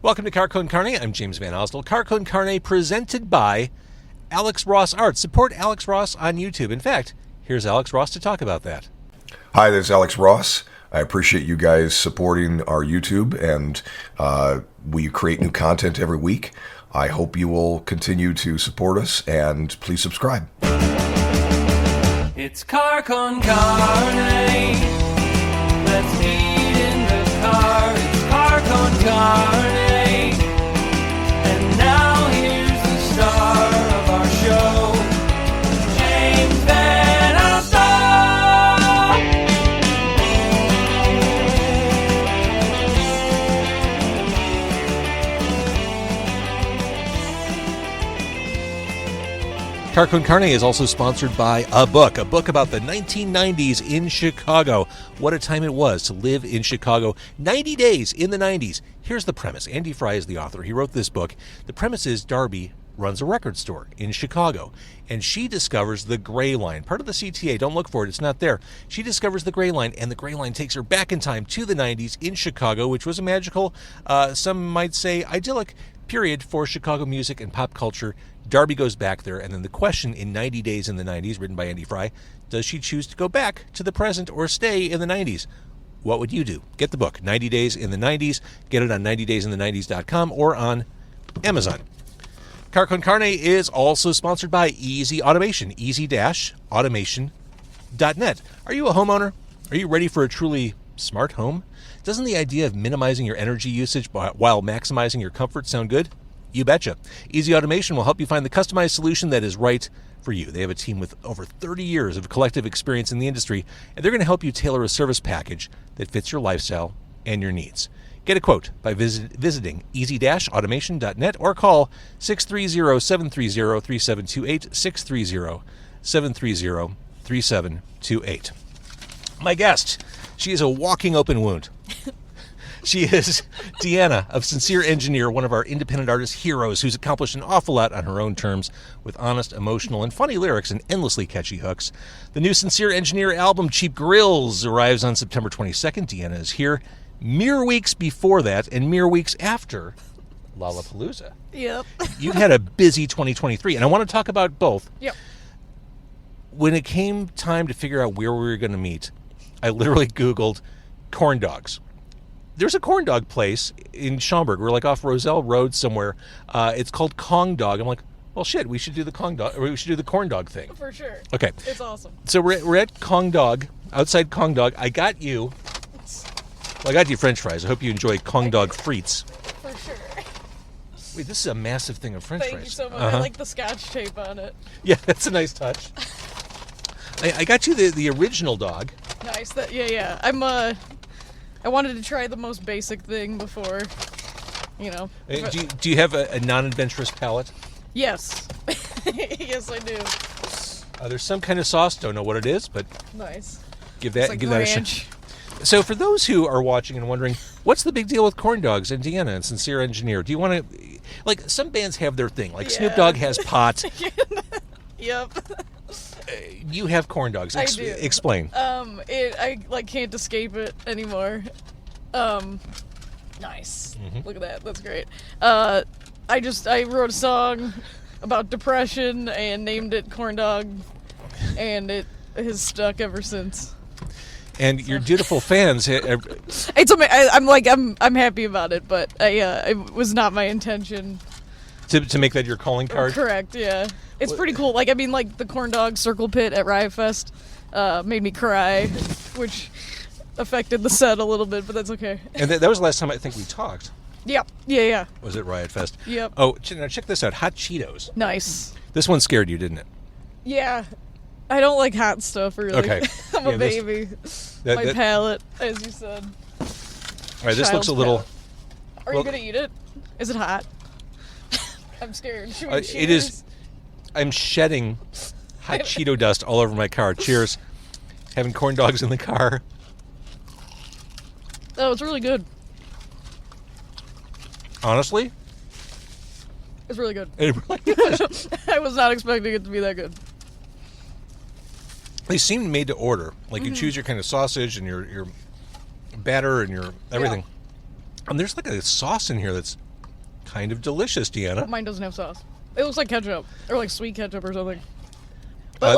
Welcome to Car Con Carne. I'm James Van Osdell. Car Con Carne presented by Alex Ross Art. Support Alex Ross on YouTube. In fact, here's Alex Ross to talk about that. Hi, this is Alex Ross. I appreciate you guys supporting our YouTube, and we create new content every week. I hope you will continue to support us, and please subscribe. It's Car Con Carne. Let's eat in the car. It's Car Con Carne. And now here's the star of our show, James Van Osdell. Car Con Carne is also sponsored by a book about the 1990s in Chicago. What a time it was to live in Chicago. 90 days in the 90s. Here's the premise. Andy Fry is the author. He wrote this book. The premise is Darby runs a record store in Chicago, and she discovers the Gray Line, part of the CTA. Don't look for it. It's not there. She discovers the Gray Line, and the Gray Line takes her back in time to the 90s in Chicago, which was a magical, some might say idyllic period for Chicago music and pop culture. Darby goes back there, and then the question in 90 Days in the 90s, written by Andy Fry, does she choose to go back to the present or stay in the 90s? What would you do? Get the book, 90 Days in the 90s. Get it on 90daysinthe90s.com or on Amazon. Car Con Carne is also sponsored by Easy Automation, easy-automation.net. Are you a homeowner? Are you ready for a truly smart home? Doesn't the idea of minimizing your energy usage while maximizing your comfort sound good? You betcha. Easy Automation will help you find the customized solution that is right for you. They have a team with over 30 years of collective experience in the industry, and they're going to help you tailor a service package that fits your lifestyle and your needs. Get a quote by visiting easy-automation.net or call 630-730-3728, 630-730-3728. My guest, she is a walking open wound. She is Deanna of Sincere Engineer, one of our independent artist heroes who's accomplished an awful lot on her own terms with honest, emotional, and funny lyrics and endlessly catchy hooks. The new Sincere Engineer album, Cheap Grills, arrives on September 22nd. Deanna is here mere weeks before that and mere weeks after Lollapalooza. Yep. You had a busy 2023, and I want to talk about both. Yep. When it came time to figure out where we were going to meet, I literally Googled corn dogs. There's a corn dog place in Schaumburg. We're like off Roselle Road somewhere. It's called Kong Dog. I'm like, well, shit, we should do the Kong Dog, or we should do the corn dog thing. For sure. Okay. It's awesome. So we're at Kong Dog, outside Kong Dog. I got you French fries. I hope you enjoy Kong Dog frites. For sure. Wait, this is a massive thing of French fries. Thank you so much. I like the Scotch tape on it. Yeah, that's a nice touch. I got you the original dog. Nice. Yeah. I wanted to try the most basic thing before, you know. Do you have a non-adventurous palate? Yes. Yes, I do. There's some kind of sauce. Don't know what it is, but Nice. give that It's like a ranch. shot. So for those who are watching and wondering, what's the big deal with corn dogs and Deanna and Sincere Engineer? Do you want to, like, some bands have their thing, like Snoop Dogg has pot. Yep. You have corn dogs. I do. Explain. I can't escape it anymore. Nice. Mm-hmm. Look at that. That's great. I wrote a song about depression and named it Corn Dog, and it has stuck ever since. And your dutiful fans. I'm happy about it, but it was not my intention. To make that your calling card? Correct, yeah. It's pretty cool. The corn dog circle pit at Riot Fest made me cry, which affected the set a little bit, but that's okay. And that was the last time I think we talked. Yep. Yeah. Was it Riot Fest? Yep. Oh, now check this out. Hot Cheetos. Nice. This one scared you, didn't it? Yeah. I don't like hot stuff, really. Okay. I'm a baby. My palate, as you said. All right, this looks a little... Are you going to eat it? Is it hot? I'm scared. Should we cheers? It is... I'm shedding hot Cheeto dust all over my car. Cheers. Having corn dogs in the car. Oh, it's really good. Honestly? It's really good. It really is. I was not expecting it to be that good. They seem made to order. Like you choose your kind of sausage and your batter and your everything. And there's like a sauce in here that's kind of delicious, Deanna. Mine doesn't have sauce. It looks like ketchup or like sweet ketchup or something. But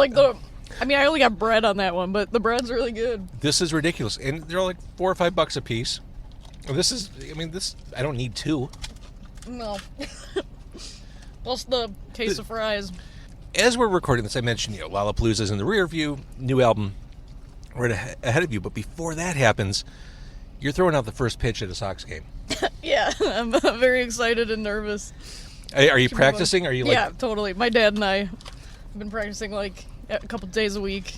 I only got bread on that one, but the bread's really good. This is ridiculous, and they're like $4 or $5 a piece. This I don't need two. No. Plus the case of fries. As we're recording this, I mentioned, Lollapalooza's in the rear view, new album right ahead of you. But before that happens, you're throwing out the first pitch at a Sox game. Yeah, I'm very excited and nervous. Are you practicing? Are you like... Yeah, totally. My dad and I have been practicing like a couple days a week.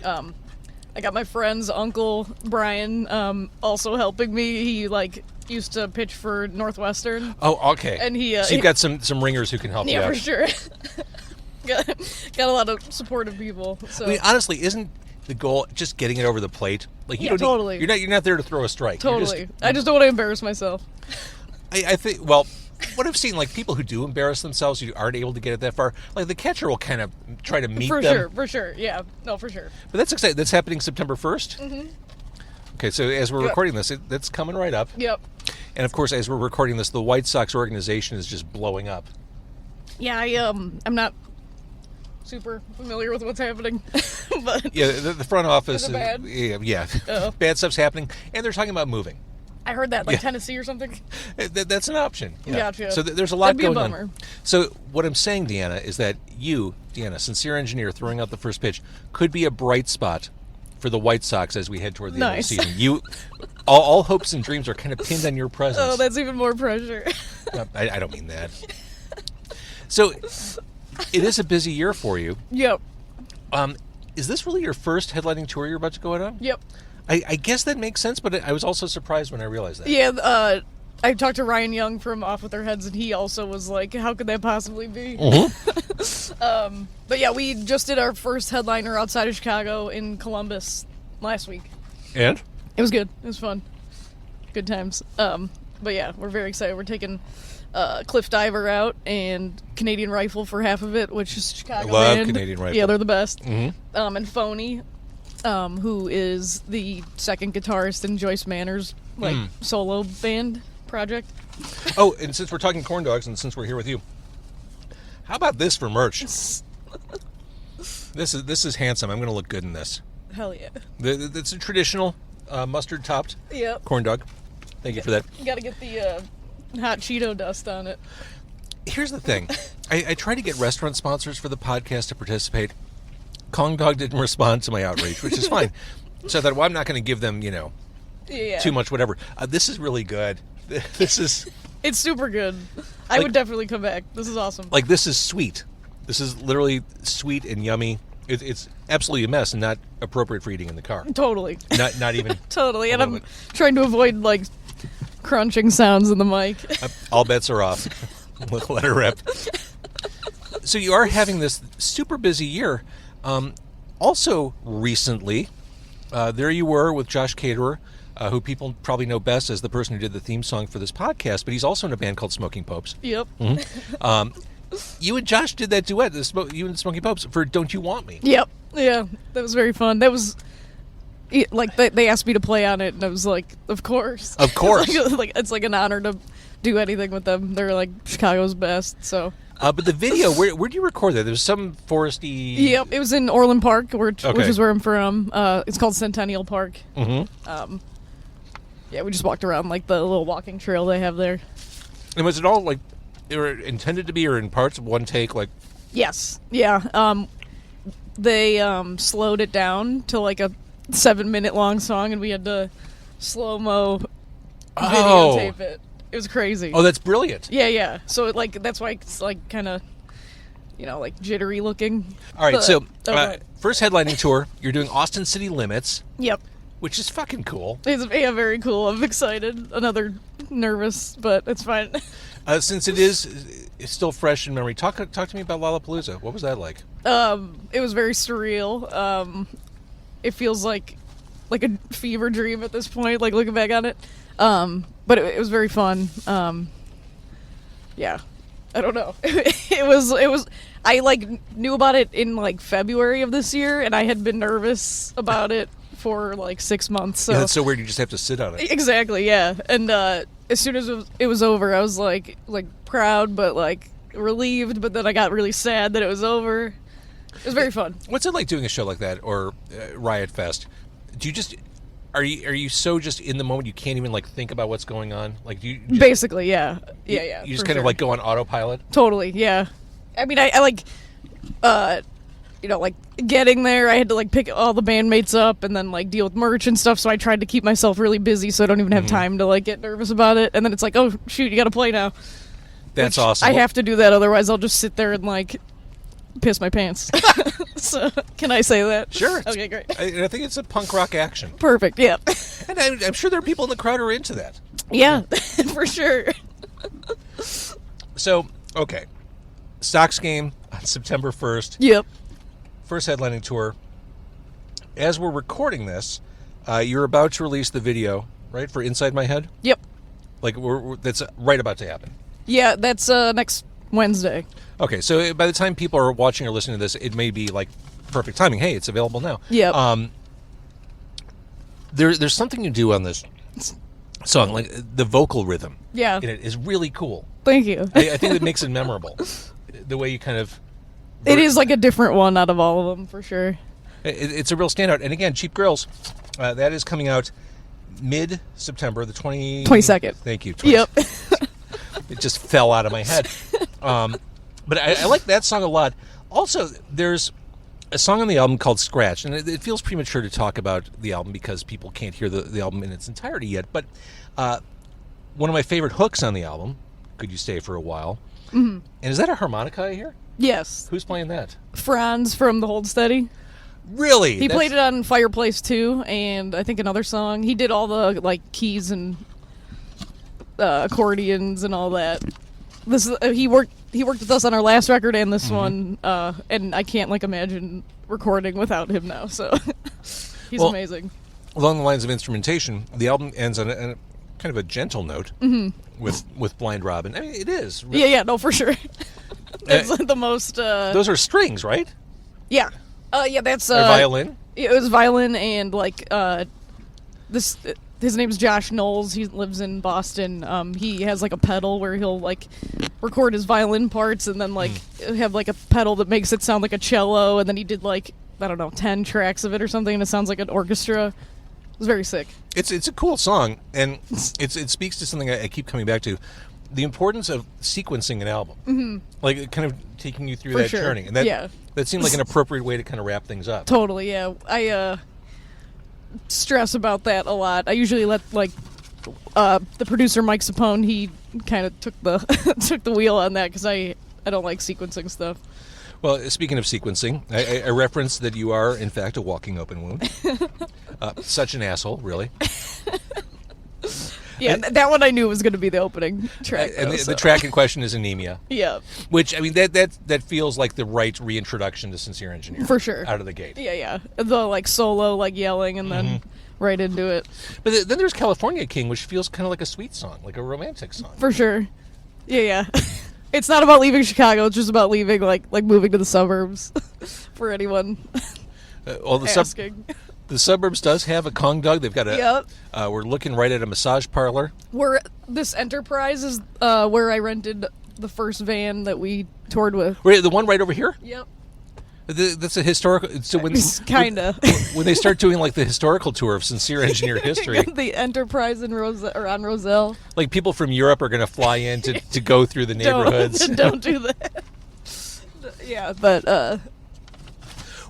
I got my friend's uncle Brian also helping me. He used to pitch for Northwestern. Oh, okay. And so you've got some ringers who can help you out. Yeah, for sure. got a lot of supportive people. So. I mean, honestly, isn't the goal just getting it over the plate? Like you don't totally. You're not there to throw a strike. Totally. I just don't want to embarrass myself. I think. Well, what I've seen, like people who do embarrass themselves, who aren't able to get it that far, like the catcher will kind of try to meet them. For sure. Yeah, no, for sure. But that's exciting. That's happening September 1st? Mm-hmm. Okay, so as we're recording this, that's coming right up. Yep. And of course, as we're recording this, the White Sox organization is just blowing up. Yeah, I'm not super familiar with what's happening, but yeah, the front office is it bad? Yeah, Uh-oh. Bad stuff's happening, and they're talking about moving. I heard that, Tennessee or something. That's an option. Yeah. Gotcha. So there's a lot That'd be a going bummer. on. So what I'm saying, Deanna, is that you, Deanna, sincere engineer, throwing out the first pitch, could be a bright spot for the White Sox as we head toward the end of the season. You, all hopes and dreams are kind of pinned on your presence. Oh, that's even more pressure. I don't mean that. So it is a busy year for you. Yep. Is this really your first headlining tour you're about to go out on? Yep. I guess that makes sense, but I was also surprised when I realized that. Yeah, I talked to Ryan Young from Off With Their Heads, and he also was like, how could that possibly be? Mm-hmm. But yeah, we just did our first headliner outside of Chicago in Columbus last week. And? It was good. It was fun. Good times. But yeah, we're very excited. We're taking Cliff Diver out and Canadian Rifle for half of it, which is Chicago Love band. Canadian Rifle. Yeah, they're the best. Mm-hmm. And Phony, who is the second guitarist in Joyce Manor's solo band project. Oh, and since we're talking corn dogs, and since we're here with you, how about this for merch? This is handsome. I'm going to look good in this. Hell yeah. It's a traditional mustard topped Yep. corn dog. Thank you for that. You got to get the hot Cheeto dust on it. Here's the thing. I try to get restaurant sponsors for the podcast to participate. Kong Dog didn't respond to my outreach, which is fine. So I thought, well, I'm not going to give them, too much whatever. This is really good. This is... It's super good. I would definitely come back. This is awesome. Like, this is sweet. This is literally sweet and yummy. It's absolutely a mess and not appropriate for eating in the car. Totally. Not even... Totally. And I'm trying to avoid, crunching sounds in the mic. All bets are off. Let her rip. So you are having this super busy year. Also, recently, there you were with Josh Caterer, who people probably know best as the person who did the theme song for this podcast, but he's also in a band called Smoking Popes. Yep. Mm-hmm. You and Josh did that duet, you and Smoking Popes, for Don't You Want Me? Yep. Yeah, that was very fun. That was... they asked me to play on it, and I was like, of course. Of course. It's like an honor to do anything with them. They're like Chicago's best, so... But the video, where do you record that? There's some foresty... Yep, it was in Orland Park, which is where I'm from. It's called Centennial Park. Mm-hmm. Yeah, we just walked around, the little walking trail they have there. And was it all, they were intended to be, or in parts of one take, Yes. Yeah. They slowed it down to, a 7-minute long song, and we had to slow-mo videotape it. It was crazy. Oh, that's brilliant. Yeah. So, that's why it's, kind of, jittery looking. All right, so, first headlining tour, you're doing Austin City Limits. Yep. Which is fucking cool. It's very cool. I'm excited. Another nervous, but it's fine. Since it's still fresh in memory, talk to me about Lollapalooza. What was that like? It was very surreal. It feels like a fever dream at this point, looking back on it. But it was very fun. Yeah, I don't know. It was. I knew about it in February of this year, and I had been nervous about it for 6 months. So yeah, that's so weird. You just have to sit on it. Exactly. Yeah, and as soon as it was over, I was like proud, but like relieved. But then I got really sad that it was over. It was very fun. What's it like doing a show like that or Riot Fest? Do you just are you so just in the moment you can't even like think about what's going on? Like do you just, basically, yeah. Yeah. You just for kind of sure. like go on autopilot. Totally, yeah. I mean, I like, like getting there, I had to like pick all the bandmates up and then like deal with merch and stuff. So I tried to keep myself really busy, so I don't even have time to like get nervous about it. And then it's like, oh shoot, you got to play now. That's Which awesome. I have to do that, otherwise I'll just sit there and like piss my pants. So can I say that? Sure. Okay, great. I think it's a punk rock action, Perfect. Yeah. and I'm sure there are people in the crowd who are into that. Yeah, for sure. So okay, Stocks game on September 1st. Yep. First headlining tour. As we're recording this, you're about to release the video, right, for Inside My Head? Yep. Like, that's right about to happen. Yeah, that's next Wednesday. Okay, so by the time people are watching or listening to this, it may be, like, perfect timing. Hey, it's available now. Yep. There's something you do on this song, like, the vocal rhythm Yeah. in it is really cool. Thank you. I think it makes it memorable. The way you kind of... It is like a different one out of all of them, for sure. It's a real standout. And again, Cheap Grills, that is coming out mid-September, the 22nd. Thank you. Yep. It just fell out of my head. But I like that song a lot. Also, there's a song on the album called Scratch, and it feels premature to talk about the album because people can't hear the album in its entirety yet. But one of my favorite hooks on the album, Could You Stay for a While? Mm-hmm. And is that a harmonica I hear? Yes. Who's playing that? Franz from The Hold Steady. Really? He played it on Fireplace too, and I think another song. He did all the like keys and accordions and all that. This he worked with us on our last record and this one, and I can't like imagine recording without him now. So he's amazing. Along the lines of instrumentation, the album ends on a kind of a gentle note with Blind Robin. I mean, it is. Yeah, no, for sure. It's the most. Those are strings, right? Yeah. Yeah, that's Or violin? It was violin and like this. His name's Josh Knowles. He lives in Boston. He has like a pedal where he'll like record his violin parts and then like have like a pedal that makes it sound like a cello. And then he did like 10 tracks of it or something, and it sounds like an orchestra. It was very sick. It's a cool song, and it speaks to something I keep coming back to. The importance of sequencing an album, like kind of taking you through For that sure. journey, and that Yeah. that seemed like an appropriate way to kind of wrap things up. Totally, yeah. I stress about that a lot. I usually let like the producer Mike Sapone. He kind of took the took the wheel on that because I don't like sequencing stuff. Well, speaking of sequencing, I referenced that you are in fact a walking open wound. Such an asshole, really. Yeah, that one I knew was going to be the opening track. And though, the track in question is Anemia. Yeah, Which, I mean, that feels like the right reintroduction to Sincere Engineer. for sure. Out of the gate. Yeah. The like solo, like yelling, and then right into it. But then there's California King, which feels kind of like a sweet song, like a romantic song. For sure. Yeah. It's not about leaving Chicago. It's just about leaving, like moving to the suburbs. For anyone Well, asking. the suburbs does have a Kong dog. They've got a. Yep. We're looking right at a massage parlor. This Enterprise is where I rented the first van that we toured with. Wait, the one right over here. Yep. That's a historical. So when Kinda. when they start doing like the historical tour of Sincere Engineer history, The Enterprise in on Roselle. like people from Europe are going to fly in to go through the neighborhoods. Don't do that. Yeah, but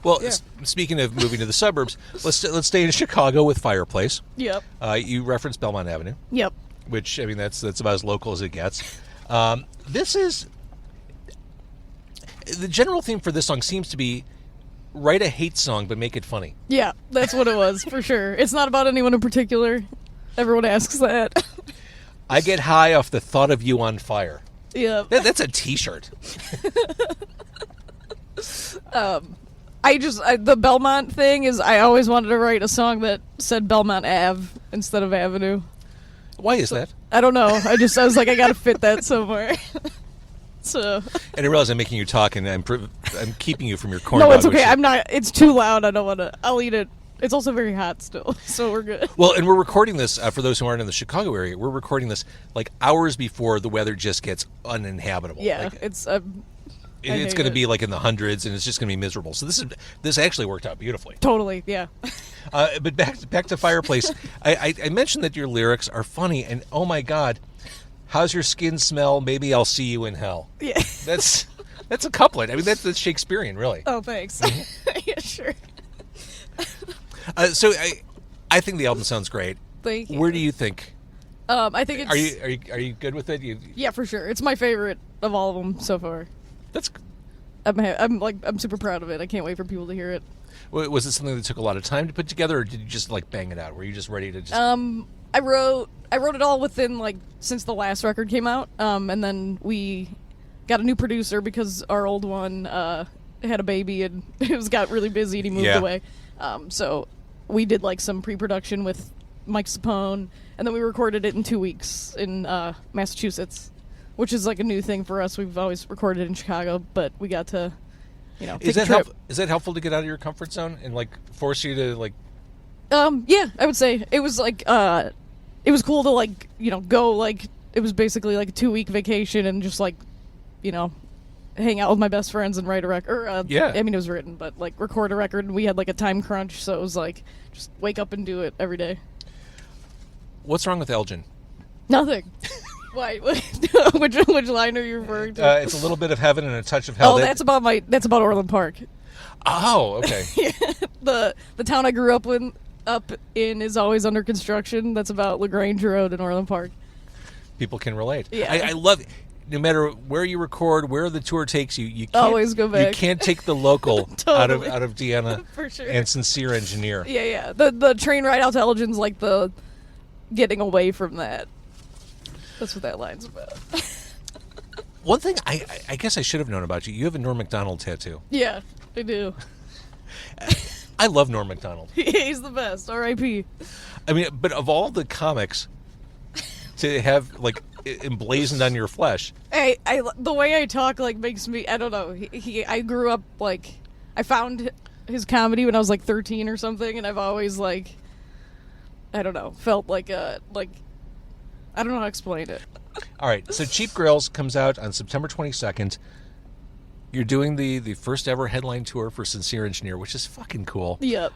Well, Yeah. Speaking of moving to the suburbs, let's stay in Chicago with Fireplace. yep. You referenced Belmont Avenue, Yep. which I mean that's about as local as it gets. This is the general theme for this song seems to be write a hate song but make it funny. Yeah, that's what it was for sure. It's not about anyone in particular. Everyone asks that. I get high off the thought of you on fire. Yeah. That's a T-shirt. The Belmont thing is I always wanted to write a song that said Belmont Ave instead of Avenue. Why is that? I don't know. I was like, I gotta fit that somewhere. So. And I realize I'm making you talk, and I'm keeping you from your corn No, dog. it's okay. which- I'm not. It's too loud. I don't want to. I'll eat it It's also very hot still, so we're good. Well, and we're recording this, for those who aren't in the Chicago area, we're recording this like hours before the weather just gets uninhabitable. Yeah, Like, it's it's going to be like in the hundreds, and it's just going to be miserable. So this actually worked out beautifully. totally, yeah. But back to Fireplace. I mentioned that your lyrics are funny, and oh my God, how's your skin smell? Maybe I'll see you in hell. Yeah. That's a couplet. I mean, that's Shakespearean, really. Oh, thanks. Yeah, sure. So I think the album sounds great. Thank you. Where do you think? I think it's Are you good with it? yeah, for sure. It's my favorite of all of them so far. That's. I'm super proud of it. I can't wait for people to hear it. Was it something that took a lot of time to put together, or did you just like bang it out? Were you just ready to just? I wrote it all within like since the last record came out, and then we got a new producer because our old one had a baby and it got really busy and he moved away. So we did like some pre-production with Mike Sapone, and then we recorded it in 2 weeks in Massachusetts, which is like a new thing for us. We've always recorded in Chicago, but we got to, take Is a that trip. is that helpful to get out of your comfort zone and like force you to like? Yeah, I would say it was like it was cool to like go like it was basically like a 2-week vacation and just like hang out with my best friends and write a record. I mean it was written, but like record a record, and we had like a time crunch, so it was like just wake up and do it every day. What's wrong with Elgin? Nothing. Why? Which line are you referring to? It's a little bit of heaven and a touch of hell. Oh, that's about Orland Park. Oh, okay. The town I grew up in is always under construction. That's about LaGrange Road in Orland Park. People can relate. Yeah. I love. No matter where you record, where the tour takes you, you can't, always go back. You can't take the local Totally. out of Deanna For sure. and Sincere Engineer. Yeah. The train ride out to Elgin's like the getting away from that. That's what that line's about. One thing I guess I should have known about you. You have a Norm Macdonald tattoo. Yeah, I do. I love Norm Macdonald. He's the best. R.I.P. I mean, but of all the comics to have like emblazoned on your flesh. I the way I talk like makes me, I don't know. I grew up like I found his comedy when I was like 13 or something, and I've always like I don't know, felt like I don't know how to explain it. All right, so Cheap Grills comes out on September 22nd. You're doing the first ever headline tour for Sincere Engineer, which is fucking cool. Yep.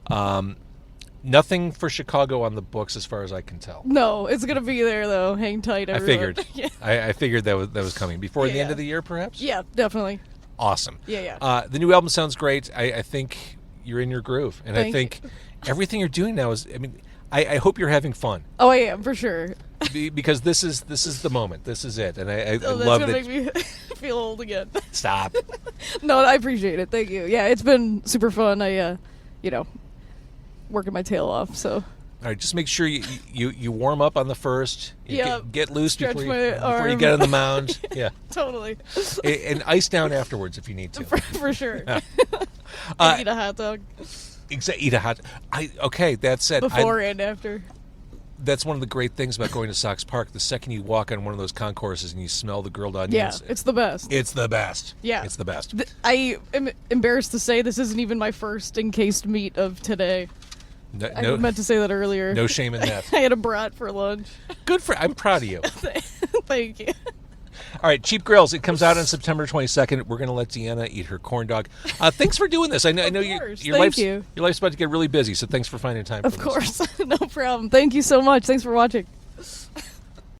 Nothing for Chicago on the books as far as I can tell. No, it's gonna be there though. Hang tight, everyone. I figured. Yeah. I figured that was coming before the Yeah. end of the year, perhaps. Yeah, definitely. Awesome. Yeah. The new album sounds great. I think you're in your groove, and I Thank think everything you're doing now is. I mean, I hope you're having fun. Oh, I am for sure. Because this is the moment. This is it, and I Oh, that's love gonna that. make me feel old again. Stop. No, I appreciate it. Thank you. Yeah, it's been super fun. I, working my tail off. So. All right, just make sure you warm up on the first. Yeah. Get loose Stretch before my you arm. get on the mound. Yeah. Totally. And ice down afterwards if you need to. For sure. Yeah. And eat a hot dog Eat a hot. Okay, that's it. before and after. That's one of the great things about going to Sox Park. The second you walk on one of those concourses and you smell the grilled Yeah, onions, it's the best. it's the best. Yeah. It's the best. I am embarrassed to say this isn't even my first encased meat of today. I meant to say that earlier. No shame in that. I had a brat for lunch. I'm proud of you. Thank you. All right, Cheap Grills. It comes out on September 22nd. We're going to let Deanna eat her corn dog. Thanks for doing this. I know your Thank you. life's about to get really busy, so thanks for finding time for Of this. course. No problem. Thank you so much. Thanks for watching.